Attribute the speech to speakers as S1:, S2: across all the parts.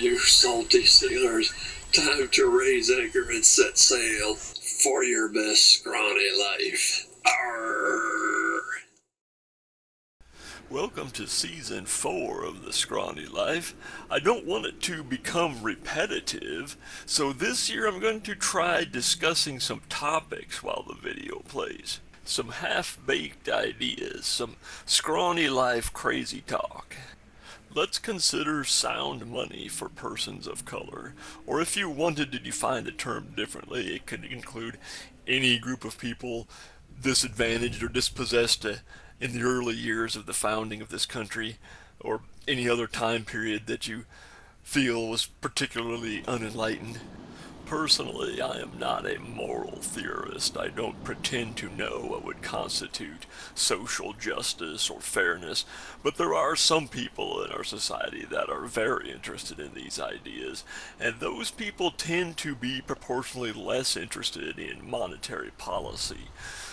S1: you salty sailors, time to raise anchor and set sail for your best scrawny life. Arr!
S2: Welcome to Season 4 of The Scrawny Life. I don't want it to become repetitive, so this year I'm going to try discussing some topics while the video plays. Some half-baked ideas, some scrawny life crazy talk. Let's consider sound money for persons of color, or if you wanted to define the term differently, it could include any group of people disadvantaged or dispossessed in the early years of the founding of this country, or any other time period that you feel was particularly unenlightened. Personally, I am not a moral theorist. I don't pretend to know what would constitute social justice or fairness, but there are some people in our society that are very interested in these ideas, and those people tend to be proportionally less interested in monetary policy.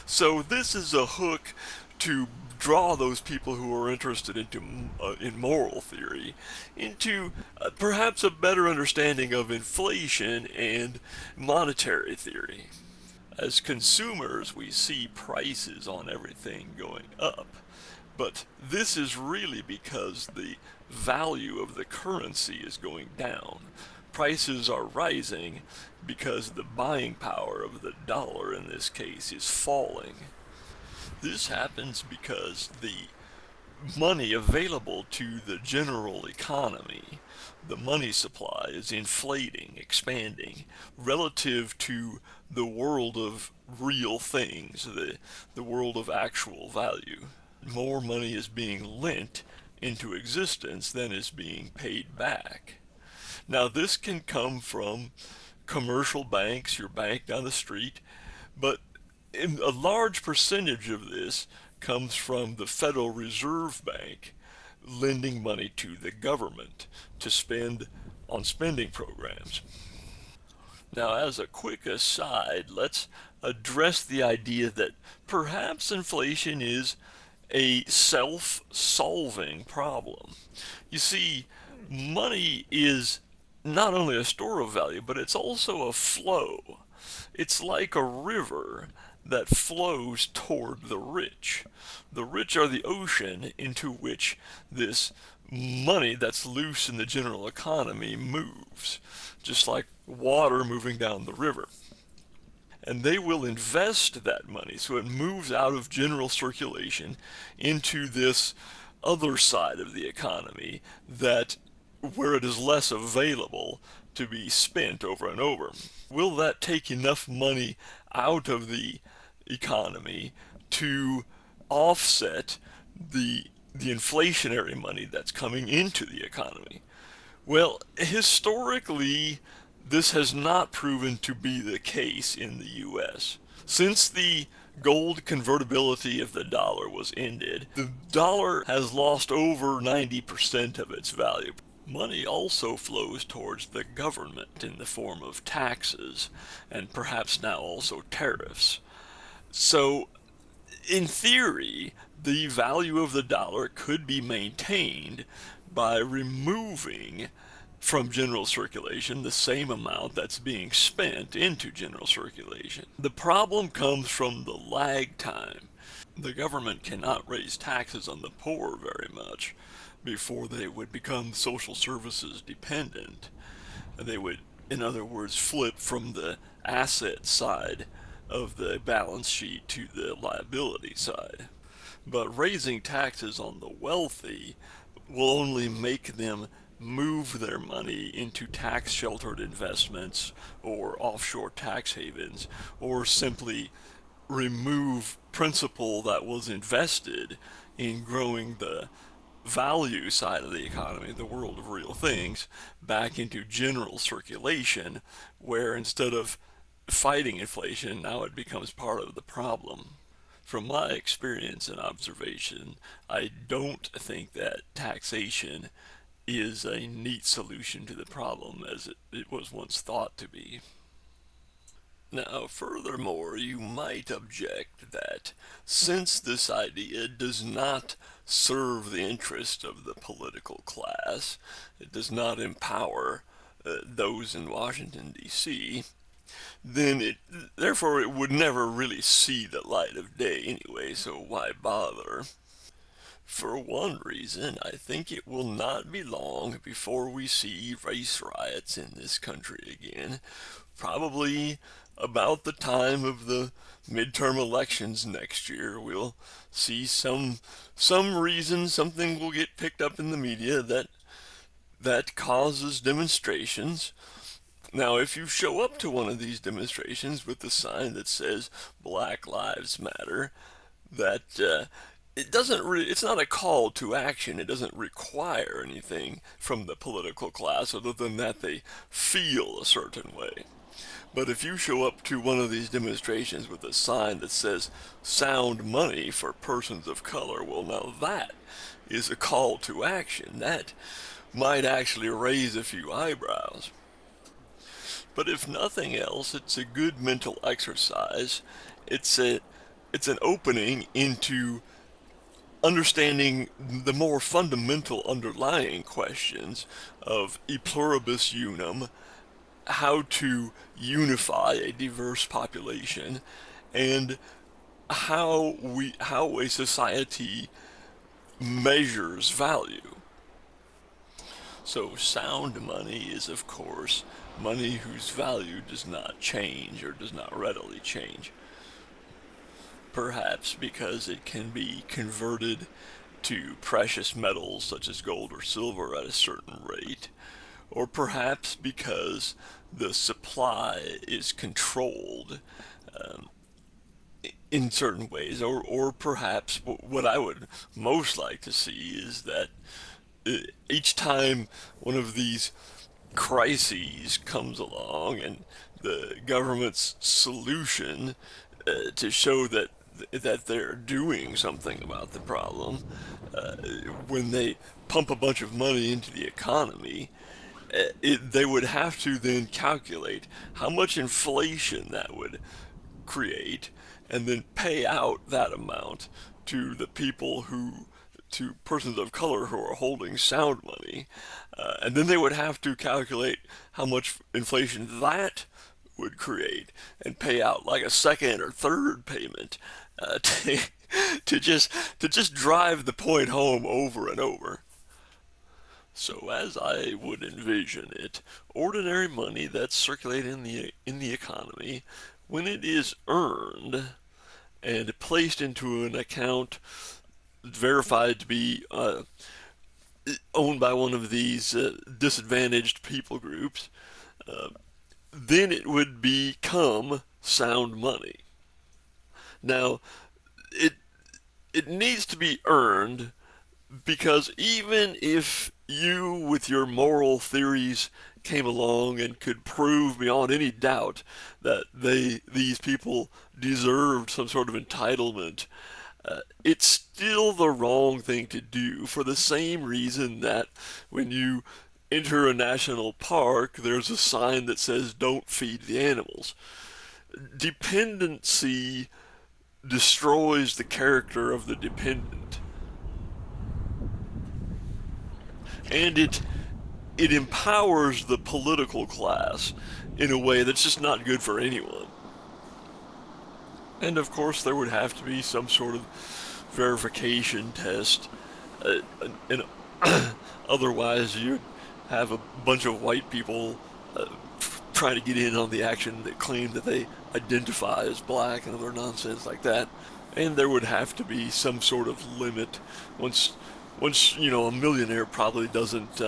S2: So this is a hook to draw those people who are interested in moral theory into perhaps a better understanding of inflation and monetary theory. As consumers, we see prices on everything going up, but this is really because the value of the currency is going down. Prices are rising because the buying power of the dollar in this case is falling. This happens because the money available to the general economy, the money supply, is inflating, expanding, relative to the world of real things, the world of actual value. More money is being lent into existence than is being paid back. Now, this can come from commercial banks, your bank down the street, but a large percentage of this comes from the Federal Reserve Bank lending money to the government to spend on spending programs. Now, as a quick aside, let's address the idea that perhaps inflation is a self-solving problem. You see, money is not only a store of value, but it's also a flow. It's like a river that flows toward the rich. The rich are the ocean into which this money that's loose in the general economy moves, just like water moving down the river. And they will invest that money so it moves out of general circulation into this other side of the economy that where it is less available to be spent over and over. Will that take enough money out of the economy to offset the inflationary money that's coming into the economy? Well, historically, this has not proven to be the case in the US. Since the gold convertibility of the dollar was ended, the dollar has lost over 90% of its value. Money also flows towards the government in the form of taxes and perhaps now also tariffs. So, in theory, the value of the dollar could be maintained by removing from general circulation the same amount that's being spent into general circulation. The problem comes from the lag time. The government cannot raise taxes on the poor very much before they would become social services dependent. They would, in other words, flip from the asset side of the balance sheet to the liability side. But raising taxes on the wealthy will only make them move their money into tax sheltered investments or offshore tax havens, or simply remove principal that was invested in growing the value side of the economy, the world of real things, back into general circulation, where instead of fighting inflation, now it becomes part of the problem. From my experience and observation, I don't think that taxation is a neat solution to the problem as it was once thought to be. Now, furthermore, you might object that since this idea does not serve the interest of the political class. It does not empower those in Washington, D.C., then therefore it would never really see the light of day anyway, so why bother? For one reason, I think it will not be long before we see race riots in this country again. Probably about the time of the midterm elections next year, we'll see some reason, something will get picked up in the media that causes demonstrations. Now, if you show up to one of these demonstrations with a sign that says Black Lives Matter, that it's not a call to action. It doesn't require anything from the political class other than that they feel a certain way. But if you show up to one of these demonstrations with a sign that says sound money for persons of color, well, now that is a call to action. That might actually raise a few eyebrows. But if nothing else, it's a good mental exercise. It's a it's an opening into understanding the more fundamental underlying questions of e pluribus unum, how to unify a diverse population, and how a society measures value. So sound money is, of course, money whose value does not change or does not readily change. Perhaps because it can be converted to precious metals such as gold or silver at a certain rate, or perhaps because the supply is controlled in certain ways, or perhaps what I would most like to see is that each time one of these crises comes along and the government's solution to show that they're doing something about the problem, when they pump a bunch of money into the economy, they would have to then calculate how much inflation that would create and then pay out that amount to the people to persons of color who are holding sound money. And then they would have to calculate how much inflation that would create and pay out like a second or third payment to, to just drive the point home over and over. So as I would envision it, ordinary money that's circulating in the economy, when it is earned and placed into an account verified to be owned by one of these disadvantaged people groups, then it would become sound money. Now, it it needs to be earned because even if you, with your moral theories, came along and could prove beyond any doubt that these people deserved some sort of entitlement, it's still the wrong thing to do for the same reason that when you enter a national park, there's a sign that says "Don't feed the animals." Dependency destroys the character of the dependent, and it empowers the political class in a way that's just not good for anyone. And of course, there would have to be some sort of verification test, and otherwise you'd have a bunch of white people trying to get in on the action that claim that they identify as black and other nonsense like that. And there would have to be some sort of limit. Once a millionaire probably doesn't.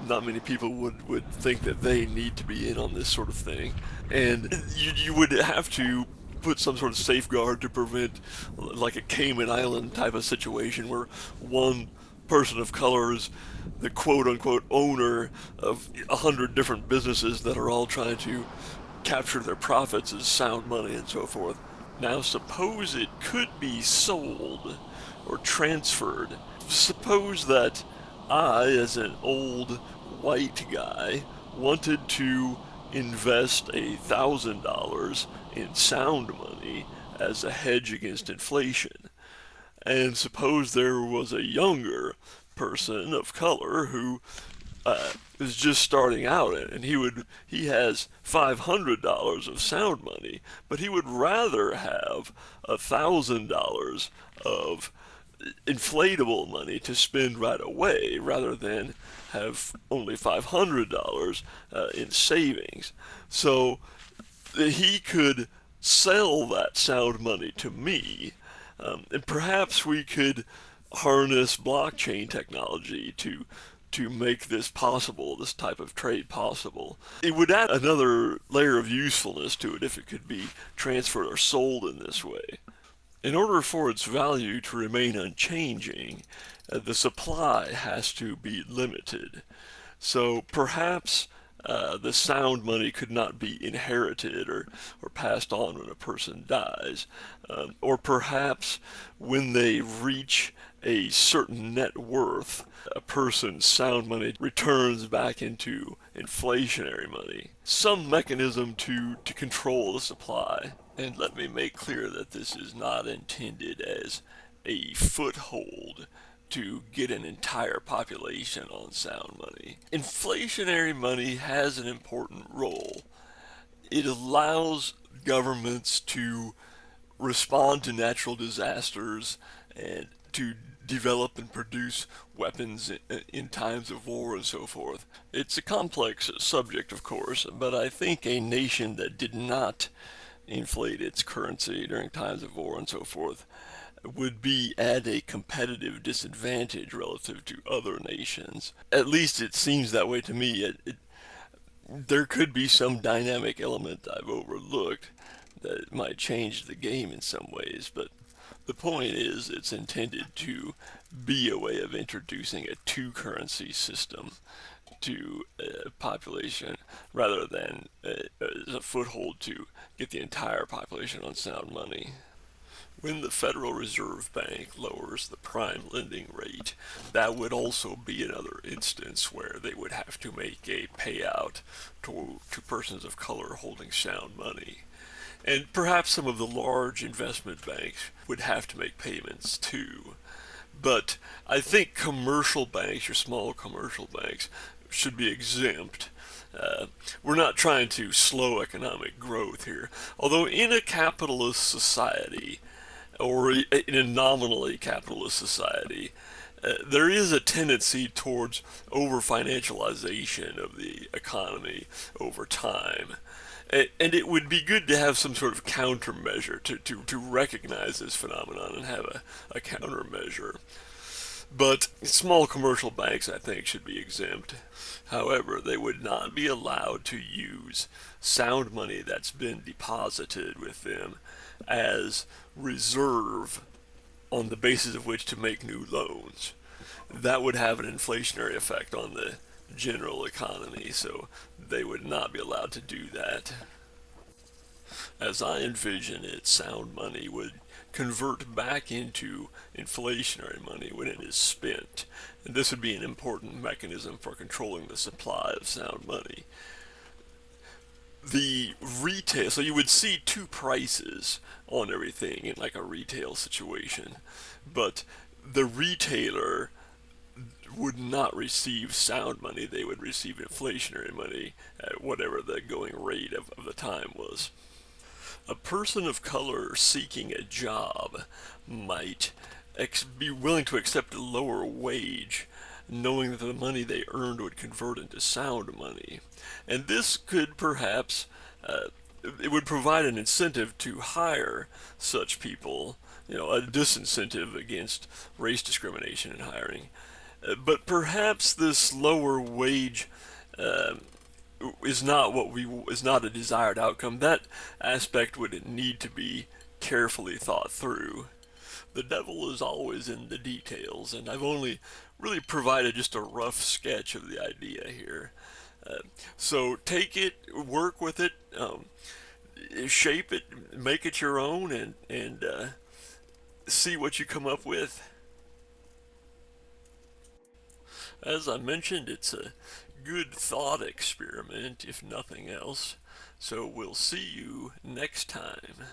S2: Not many people would think that they need to be in on this sort of thing, and you would have to put some sort of safeguard to prevent like a Cayman Island type of situation where one person of color is the quote unquote owner of 100 different businesses that are all trying to capture their profits as sound money and so forth. Now, suppose it could be sold or transferred. Suppose that I, as an old white guy, wanted to invest $1,000 in sound money as a hedge against inflation. And suppose there was a younger person of color who is just starting out, and he has $500 of sound money, but he would rather have $1,000 of inflatable money to spend right away rather than have only $500 in savings. So he could sell that sound money to me, and perhaps we could harness blockchain technology to make this possible, this type of trade possible. It would add another layer of usefulness to it if it could be transferred or sold in this way. In order for its value to remain unchanging, the supply has to be limited. So perhaps the sound money could not be inherited or passed on when a person dies. Or perhaps when they reach a certain net worth, a person's sound money returns back into inflationary money. Some mechanism to control the supply. And let me make clear that this is not intended as a foothold to get an entire population on sound money. Inflationary money has an important role. It allows governments to respond to natural disasters and to develop and produce weapons in times of war and so forth. It's a complex subject, of course, but I think a nation that did not inflate its currency during times of war and so forth would be at a competitive disadvantage relative to other nations. At least it seems that way to me. There could be some dynamic element I've overlooked that might change the game in some ways, but the point is it's intended to be a way of introducing a two-currency system to a population rather than as a foothold to get the entire population on sound money. When the Federal Reserve Bank lowers the prime lending rate, that would also be another instance where they would have to make a payout to persons of color holding sound money. And perhaps some of the large investment banks would have to make payments too. But I think commercial banks, or small commercial banks, should be exempt. We're not trying to slow economic growth here. Although in a capitalist society, or in a nominally capitalist society, there is a tendency towards over-financialization of the economy over time. And it would be good to have some sort of countermeasure to recognize this phenomenon and have a countermeasure. But small commercial banks, I think, should be exempt. However, they would not be allowed to use sound money that's been deposited with them as reserve on the basis of which to make new loans. That would have an inflationary effect on the general economy, so they would not be allowed to do that. As I envision it, sound money would convert back into inflationary money when it is spent. And this would be an important mechanism for controlling the supply of sound money. The retail, so you would see two prices on everything in like a retail situation, but the retailer would not receive sound money, they would receive inflationary money at whatever the going rate of the time was. A person of color seeking a job might be willing to accept a lower wage, knowing that the money they earned would convert into sound money. And this could perhaps, it would provide an incentive to hire such people, a disincentive against race discrimination in hiring. But perhaps this lower wage is not a desired outcome. That aspect would need to be carefully thought through. The devil is always in the details, and I've only really provided just a rough sketch of the idea here. So take it, work with it, shape it, make it your own, and see what you come up with. As I mentioned, it's a good thought experiment, if nothing else. So we'll see you next time.